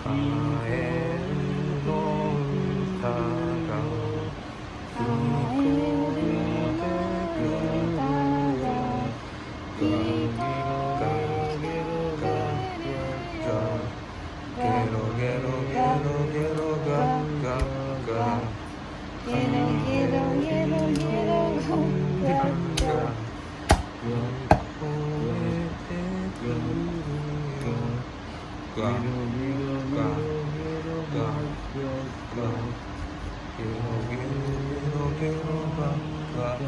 カエルの歌が聞こえてくるよ。ゲロゲロガゲロゲロゲロゲロガガガゲロゲロゲロゲロガガガ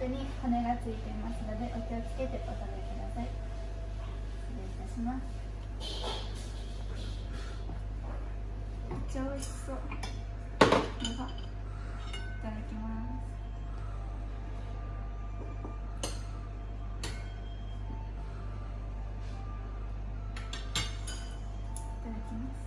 に骨がついていますのでお気をつけてお食べください。失礼いたします。めっちゃ美味しそう。いただきます。いただきます。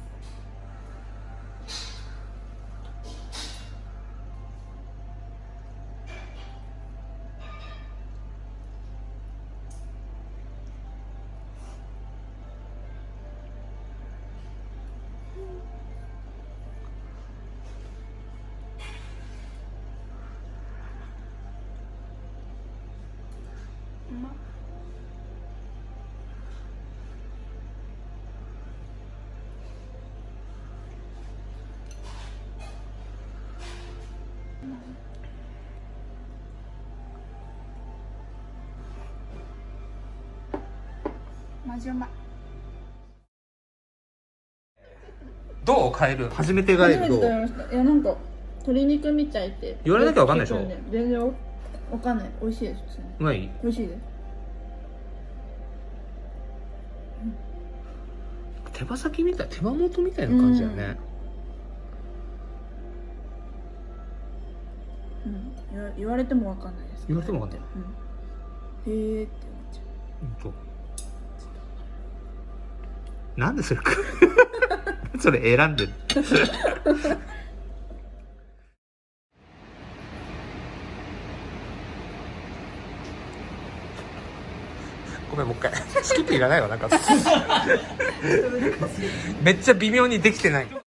味うまい。どうカエル初めてガエルどう初めて食べました。いやなんか鶏肉みたいって言われなきゃわかんないでしょ。全然わかんない。美味しいです。普通にうまい。美味しいです。手羽先みたい、手羽元みたいな感じだよね。言われてもわかんないです。言われてもわかんない。へーって思っちゃう。なんでそれそれ選んでるごめん、もう一回スキップいらないわ。なんかめっちゃ微妙にできてない。